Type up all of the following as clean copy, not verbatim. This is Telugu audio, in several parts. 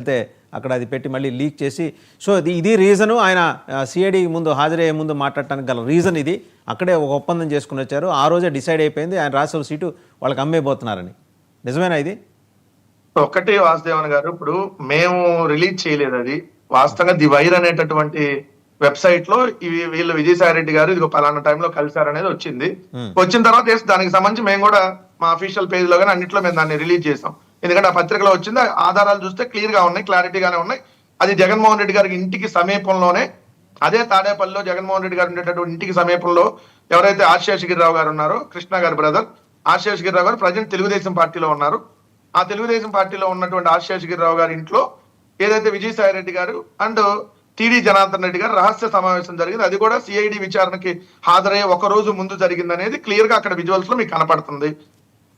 అయితే అక్కడ అది పెట్టి మళ్ళీ లీక్ చేసి సో ఇది రీజను ఆయన సిఐడి ముందు హాజరయ్యే ముందు మాట్లాడటానికి గల రీజన్ ఇది. అక్కడే ఒక ఒప్పందం చేసుకుని వచ్చారు. ఆ రోజే డిసైడ్ అయిపోయింది ఆయన రాజ్యసభ సీటు వాళ్ళకి అమ్మేయబోతున్నారని. నిజమేనా ఇది? ఒకటి వాసుదేవన్ గారు, ఇప్పుడు మేము రిలీజ్ చేయలేదు అది. వాస్తవంగా ది వైర్ అనేటటువంటి వెబ్సైట్ లో వీళ్ళు విజయసాయి రెడ్డి గారు ఇదిగో పలానా టైంలో కలిశారనేది వచ్చింది. వచ్చిన తర్వాత దానికి సంబంధించి మేము కూడా మా అఫీషియల్ పేజ్ లో కానీ అన్నింటిలో మేము దాన్ని రిలీజ్ చేసాం. ఎందుకంటే ఆ పత్రికలో వచ్చింది, ఆధారాలు చూస్తే క్లియర్ గా ఉన్నాయి, క్లారిటీగానే ఉన్నాయి. అది జగన్మోహన్ రెడ్డి గారికి ఇంటికి సమీపంలోనే, అదే తాడేపల్లిలో జగన్మోహన్ రెడ్డి గారు ఉండేటటువంటి ఇంటికి సమీపంలో ఎవరైతే ఆశేషగిరిరావు గారు ఉన్నారో, కృష్ణ గారి బ్రదర్ ఆశేషగిరిరావు గారు ప్రజెంట్ తెలుగుదేశం పార్టీలో ఉన్నారు. ఆ తెలుగుదేశం పార్టీలో ఉన్నటువంటి ఆశేషగిరిరావు గారి ఇంట్లో ఏదైతే విజయసాయి రెడ్డి గారు అండ్ టీడీ జనార్దన్ రెడ్డి గారు రహస్య సమావేశం జరిగింది. అది కూడా సిఐడి విచారణకి హాజరయ్యే ఒక రోజు ముందు జరిగింది అనేది క్లియర్ గా అక్కడ విజువల్స్ లో మీకు కనపడుతుంది.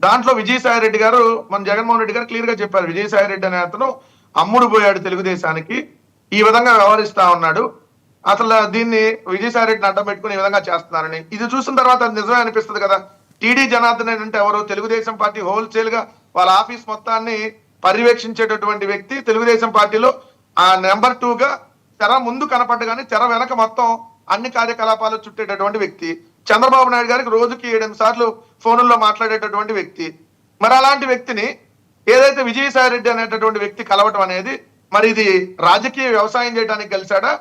దాంట్లో విజయసాయి రెడ్డి గారు, మన జగన్మోహన్ రెడ్డి గారు క్లియర్ గా చెప్పారు, విజయసాయి రెడ్డి అనే అతను అమ్ముడు పోయాడు తెలుగుదేశానికి, ఈ విధంగా వ్యవహరిస్తా ఉన్నాడు, అసలు దీన్ని విజయసాయి రెడ్డిని అడ్డం పెట్టుకుని ఈ విధంగా చేస్తున్నారని. ఇది చూసిన తర్వాత అది నిజమే అనిపిస్తుంది కదా. టీడీ జనార్దన్ రెడ్డి అంటే ఎవరు? తెలుగుదేశం పార్టీ హోల్సేల్ గా వాళ్ళ ఆఫీస్ మొత్తాన్ని పర్యవేక్షించేటటువంటి వ్యక్తి, తెలుగుదేశం పార్టీలో ఆ నెంబర్ 2 గా తెర ముందు కనపడ్డ కానీ తెర వెనక మొత్తం అన్ని కార్యకలాపాలు చుట్టేటటువంటి వ్యక్తి. చంద్రబాబు నాయుడు గారికి రోజుకి 7 సార్లు ఫోన్లో మాట్లాడేటటువంటి వ్యక్తి. మరి అలాంటి వ్యక్తిని ఏదైతే విజయసాయి రెడ్డి అనేటటువంటి వ్యక్తి కలవటం అనేది, మరి ఇది రాజకీయ వ్యవసాయం చేయడానికి కలిసాడా,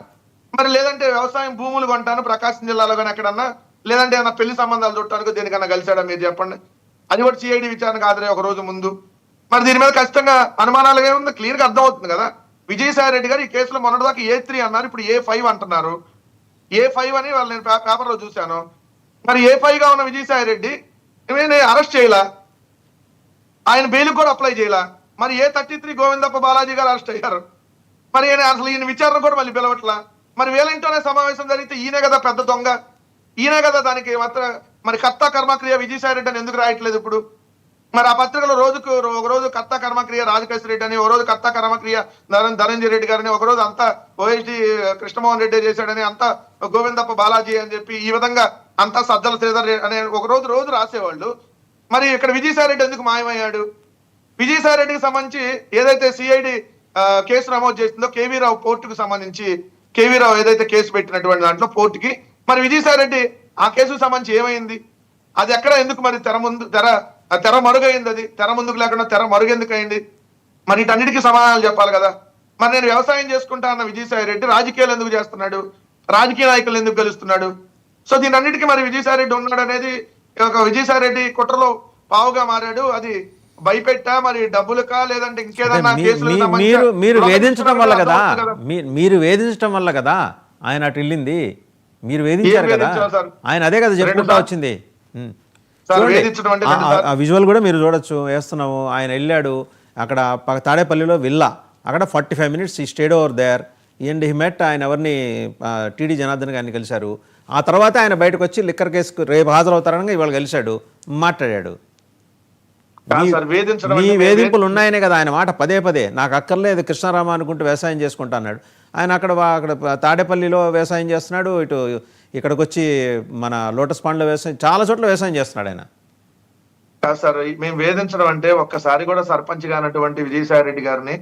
మరి లేదంటే వ్యవసాయం భూములు కొంటాను ప్రకాశం జిల్లాలో కానీ ఎక్కడన్నా, లేదంటే ఏమన్నా పెళ్లి సంబంధాలు చుట్టానికి దేనికన్నా కలిసాడా మీరు చెప్పండి. అది కూడా సిఐడి విచారణకు హాజరయ్యే ఒక రోజు ముందు. మరి దీని మీద ఖచ్చితంగా అనుమానాలు ఏముంది, క్లియర్ గా అర్థమవుతుంది కదా. విజయసాయి రెడ్డి గారు ఈ కేసులో మొన్నటిదాకా A3 అన్నారు, ఇప్పుడు A5 అంటున్నారు. A5 అని వాళ్ళు నేను పేపర్ లో చూశాను. మరి A5 గా ఉన్న విజయసాయి రెడ్డి అరెస్ట్ చేయాల, ఆయన బెయిల్ కూడా అప్లై చేయాల. మరి A33 గోవిందప్ప బాలాజీ గారు అరెస్ట్ అయ్యారు. మరి అసలు ఈయన విచారణ కూడా మళ్ళీ పిలవట్లా. మరి వీళ్ళంటోనే సమావేశం జరిగితే ఈయనే కదా పెద్ద దొంగ, ఈయనే కదా దానికి మరి కర్త కర్మక్రియ విజయసాయి రెడ్డి అని ఎందుకు రాయట్లేదు ఇప్పుడు? మరి ఆ పత్రికలో ఒక రోజు కర్త కర్మక్రియ రాజకేశ్వర రెడ్డి అని, ఒక రోజు కర్త కర్మక్రియ ధనంజయ రెడ్డి గారని, ఒక రోజు అంతా ఓఎస్డి కృష్ణమోహన్ రెడ్డి చేశాడని, అంతా గోవిందప్ప బాలాజీ అని చెప్పి ఈ విధంగా అంతా సజ్జల శ్రీధర్ అనే ఒక రోజు రాసేవాళ్ళు. మరి ఇక్కడ విజయసాయి రెడ్డి ఎందుకు మాయమయ్యాడు? విజయసాయి రెడ్డికి సంబంధించి ఏదైతే సిఐడి కేసు నమోదు చేసిందో కేవీ రావు పోర్టుకు సంబంధించి, కేవీ రావు ఏదైతే కేసు పెట్టినటువంటి దాంట్లో పోర్టుకి, మరి విజయసాయి రెడ్డి ఆ కేసుకు సంబంధించి ఏమైంది? అది ఎక్కడ ఎందుకు మరి తెర మరుగైంది? అది తెర ముందుకు లేకుండా తెర మరుగెందుకు అయింది? మరి వీటన్నిటికీ సమాధానాలు చెప్పాలి కదా. మరి నేను వ్యవసాయం చేసుకుంటా అన్న విజయసాయి రెడ్డి రాజకీయాలు ఎందుకు చేస్తున్నాడు, రాజకీయ నాయకులు ఎందుకు గెలుస్తున్నాడు? సో దీని అన్నిటికీ మరి విజయసాయి రెడ్డి ఉన్నాడు అనేది, ఒక విజయసాయి రెడ్డి కుట్రలో పావుగా మారాడు. అది భయపెట్టా, మరి డబ్బులకా, లేదంటే ఇంకేదన్నా మీరు వేధించడం వల్ల కదా, మీరు వేధించడం వల్ల కదా ఆయన అటు వెళ్ళింది. మీరు వేధించారు కదా, ఆయన అదే కదా చెప్పుకుంటా వచ్చింది. ఆ విజువల్ కూడా మీరు చూడొచ్చు, వేస్తున్నాము. ఆయన వెళ్ళాడు అక్కడ తాడేపల్లిలో విల్లా, అక్కడ 45 minutes ఈ stayed over there and he met ఆయన ఎవరిని టీడీ జనార్దన్ గారిని కలిశారు. ఆ తర్వాత ఆయన బయటకు వచ్చి లిక్కర్ కేసుకు రేపు హాజరవుతారని ఇవాళ కలిశాడు, మాట్లాడాడు. మీ వేధింపులు ఉన్నాయనే కదా ఆయన మాట పదే నాకు అక్కర్లేదు కృష్ణారామ అనుకుంటూ వ్యవసాయం చేసుకుంటా అన్నాడు. ఆయన అక్కడ తాడేపల్లిలో వ్యవసాయం చేస్తున్నాడు, ఇక్కడికి వచ్చి మన లోటస్ పాండ్లో వ్యవసాయం, చాలా చోట్ల వ్యవసాయం చేస్తున్నాడు ఆయన. సార్ మేము వేధించడం అంటే, ఒక్కసారి కూడా సర్పంచ్ గా ఉన్నటువంటి విజయసాయి రెడ్డి గారిని,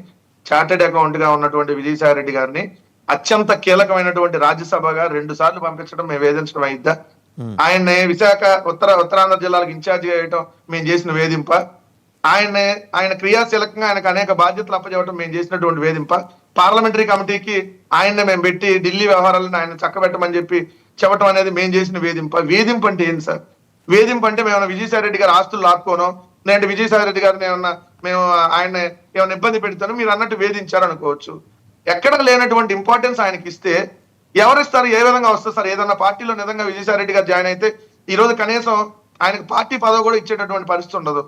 చార్టెడ్ అకౌంట్ గా ఉన్నటువంటి విజయసాయి రెడ్డి గారిని అత్యంత కీలకమైనటువంటి రాజ్యసభగా 2 సార్లు పంపించడం మేము వేధించడం అయిద్దా? ఆయన్ని విశాఖ ఉత్తరాంధ్ర జిల్లాలకు ఇన్ఛార్జ్ చేయటం మేము చేసిన వేధింప? ఆయన క్రియాశీలకంగా ఆయనకు అనేక బాధ్యతలు అప్పచెప్పడం మేము చేసినటువంటి వేధింప? పార్లమెంటరీ కమిటీకి ఆయన్ని మేము పెట్టి ఢిల్లీ వ్యవహారాలను ఆయన చక్కబెట్టమని చెప్పడం అనేది మేము చేసిన వేధింప? వేధింపు అంటే ఏంటి సార్? వేధింపు అంటే మేము విజయసాయి రెడ్డి గారి ఆస్తులు లాక్కోను, లేదంటే విజయసాయి రెడ్డి గారిని మేము ఆయన ఏమైనా ఇబ్బంది పెడతాను మీరు అన్నట్టు వేధించారు అనుకోవచ్చు. ఎక్కడ లేనటువంటి ఇంపార్టెన్స్ ఆయనకి ఇస్తే ఎవరిస్తారు? ఏ విధంగా వస్తారు సార్? ఏదన్నా పార్టీలో నిజంగా విజయసాయి రెడ్డి గారు జాయిన్ అయితే ఈ రోజు కనీసం ఆయనకు పార్టీ పదవి కూడా ఇచ్చేటటువంటి పరిస్థితి ఉండదు.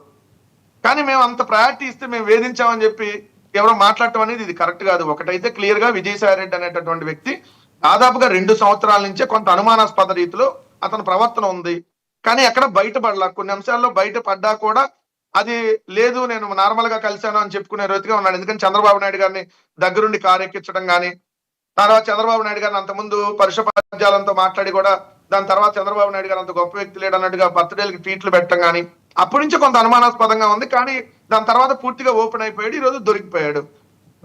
కానీ మేము అంత ప్రయారిటీ ఇస్తే మేము వేధించామని చెప్పి ఎవరో మాట్లాడటం అనేది ఇది కరెక్ట్ కాదు. ఒకటైతే క్లియర్ గా విజయసాయి రెడ్డి అనేటటువంటి వ్యక్తి దాదాపుగా 2 సంవత్సరాల నుంచే కొంత అనుమానాస్పద రీతిలో అతని ప్రవర్తన ఉంది. కానీ ఎక్కడ బయటపడలా, కొన్ని అంశాల్లో బయటపడ్డా కూడా అది లేదు నేను నార్మల్ గా కలిశాను అని చెప్పుకునే రీతిగా ఉన్నాడు. ఎందుకంటే చంద్రబాబు నాయుడు గారిని దగ్గరుండి కారెక్కించడం కానీ, తర్వాత చంద్రబాబు నాయుడు గారిని అంతకుముందు పరుషపద్యాలంతో మాట్లాడి కూడా దాని తర్వాత చంద్రబాబు నాయుడు గారు అంత గొప్ప వ్యక్తి లేడు అన్నట్టుగా బర్త్డేలకి ట్వీట్లు పెట్టడం కానీ, అప్పటి నుంచి కొంత అనుమానాస్పదంగా ఉంది. కానీ దాని తర్వాత పూర్తిగా ఓపెన్ అయిపోయాడు, ఈ రోజు దొరికిపోయాడు.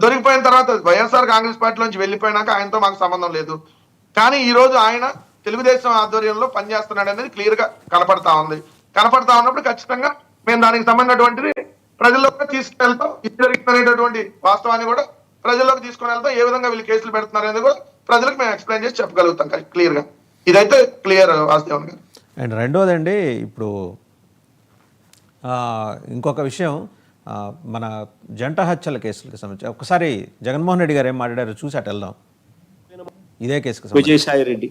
దొరికిపోయిన తర్వాత వైఎస్ఆర్ కాంగ్రెస్ పార్టీలోంచి వెళ్ళిపోయినాక ఆయనతో మాకు సంబంధం లేదు. కానీ ఈ రోజు ఆయన తెలుగుదేశం ఆధ్వర్యంలో పనిచేస్తున్నాడు అనేది క్లియర్ గా కనపడతా ఉంది. కనపడతా ఉన్నప్పుడు ఖచ్చితంగా మేము దానికి సంబంధించినటువంటిది ప్రజల్లోకి తీసుకెళ్తాం. ఇది జరుగుతున్నటువంటి వాస్తవాన్ని కూడా ప్రజల్లోకి తీసుకుని వెళ్తాం. ఏ విధంగా వీళ్ళు కేసులు పెడుతున్నారు అనేది కూడా ప్రజలకు మేము ఎక్స్ప్లెయిన్ చేసి చెప్పగలుగుతాం క్లియర్ గా. ఇదైతే క్లియర్ వాస్తవం గారు. అండ్ రెండోదండి, ఇప్పుడు ఇంకొక విషయం, మన జంట హత్యల కేసులకు సంబంధించి ఒకసారి జగన్మోహన్ రెడ్డి గారు ఏం మాట్లాడారో చూసి అటు వెళ్దాం. ఇదే కేసుకు విజయసాయి రెడ్డి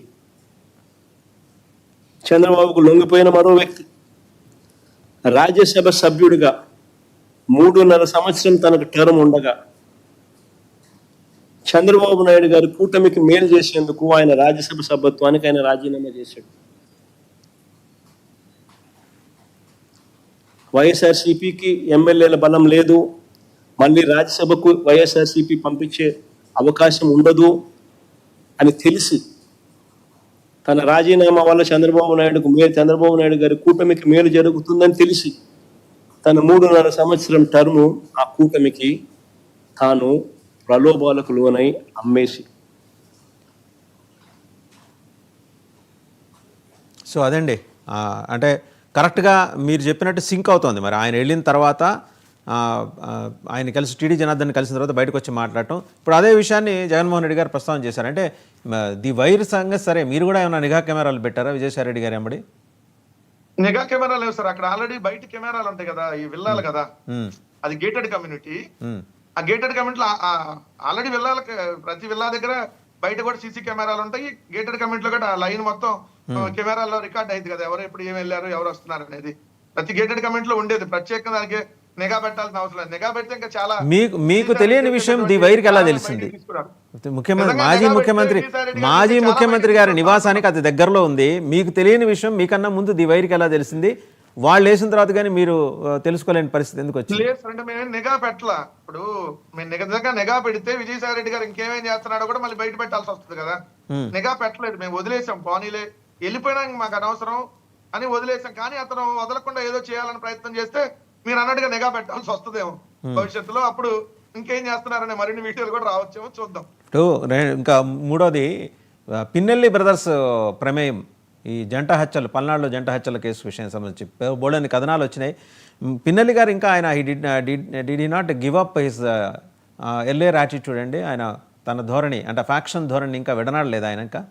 చంద్రబాబుకు లొంగిపోయిన మరో వ్యక్తి. రాజ్యసభ సభ్యుడిగా 3.5 సంవత్సరం తనకు టర్మ్ ఉండగా చంద్రబాబు నాయుడు గారు కూటమికి మేలు చేసేందుకు ఆయన రాజ్యసభ సభ్యత్వానికి ఆయన రాజీనామా చేశాడు. వైఎస్ఆర్సీపీకి ఎమ్మెల్యేల బలం లేదు, మళ్ళీ రాజ్యసభకు వైఎస్ఆర్సీపీ పంపించే అవకాశం ఉండదు అని తెలిసి తన రాజీనామా వల్ల చంద్రబాబు నాయుడు గారి కూటమికి మేలు జరుగుతుందని తెలిసి తన 3.5 సంవత్సరం టర్ము ఆ కూటమికి తాను ప్రలోభాలకు లోనై అమ్మేసి. సో అదండి, అంటే కరెక్ట్గా మీరు చెప్పినట్టు సింక్ అవుతోంది. మరి ఆయన వెళ్ళిన తర్వాత ఆయన కలిసి టీడీ జనార్దన్ కలిసిన తర్వాత బయటకు వచ్చి మాట్లాడటం, ఇప్పుడు అదే విషయాన్ని జగన్మోహన్ రెడ్డి గారు ప్రస్తావన చేశారు. అంటే ది వైర్ సంగతి సరే, మీరు కూడా ఏమైనా నిఘా కెమెరాలు పెట్టారా విజయసాయి రెడ్డి గారు ఎంబడి? నిఘా కెమెరాలు లేవు సార్. అక్కడ ఆల్రెడీ బయట కెమెరాలు ఉంటాయి కదా, ఈ విల్లాలు కదా, అది గేటెడ్ కమ్యూనిటీ. ఆ గేటెడ్ కమ్యూనిటీలో ఆల్రెడీ విల్లాలకు ప్రతి విల్లా దగ్గర బయట కూడా సీసీ కెమెరాలు ఉంటాయి. గేటెడ్ కమ్యూనిటీలో కూడా లైన్ మొత్తం కెమెరాల్లో రికార్డ్ అయింది కదా, ఎవరు ఎప్పుడు ఏం వెళ్ళారు, ఎవరు వస్తున్నారు అనేది. ప్రతి గేటెడ్ కమ్యూనిటీలో ఉండేది. ప్రత్యేకంగా దానికి నిఘా పెట్టాల్సిన అవసరం లేదు. నిఘా పెడితే ఇంకా చాలా మీకు తెలియని విషయం ది వైర్కి ఎలా తెలిసింది? మాజీ ముఖ్యమంత్రి గారి నివాసానికి అది దగ్గరలో ఉంది. మీకు తెలియని విషయం మీకన్నా ముందు ది వైర్కి ఎలా తెలిసింది? వాళ్ళు వేసిన తర్వాత కానీ మీరు తెలుసుకోలేని పరిస్థితి ఎందుకు వచ్చింది? లేదు అంటే మేము నిఘా పెట్టలా. ఇప్పుడు మేము నిఘా పెడితే విజయసాయి రెడ్డి గారు ఇంకేమేం చేస్తున్నాడో కూడా మళ్ళీ బయట పెట్టాల్సి వస్తుంది కదా. నిఘా పెట్టలేదు, మేము వదిలేసాం. పోనీలే వెళ్ళిపోయినా మాకు అనవసరం అని వదిలేసాం. కానీ అతను వదలకుండా ఏదో చేయాలని ప్రయత్నం చేస్తే మీరు అన్నట్టుగా నిఘా పెట్టాల్సి వస్తుందేమో భవిష్యత్తులో. అప్పుడు ఇంకేం చేస్తున్నారనే మరిన్ని వీడియోలు కూడా రావచ్చేమో, చూద్దాం. ఇంకా మూడోది, పిన్నెల్లి బ్రదర్స్ ప్రమేయం, ఈ జంట హత్యలు, పల్నాడులో జంట హత్యల కేసు విషయం సంబంధించి బోల్డని కథనాలు వచ్చినాయి. పిన్నెల్లి గారు ఇంకా ఆయన did not give up his earlier attitude అండి. ఆయన తన ధోరణి అంటే ఫ్యాక్షన్ ధోరణి ఇంకా విడనాడలేదు ఆయన ఇంకా.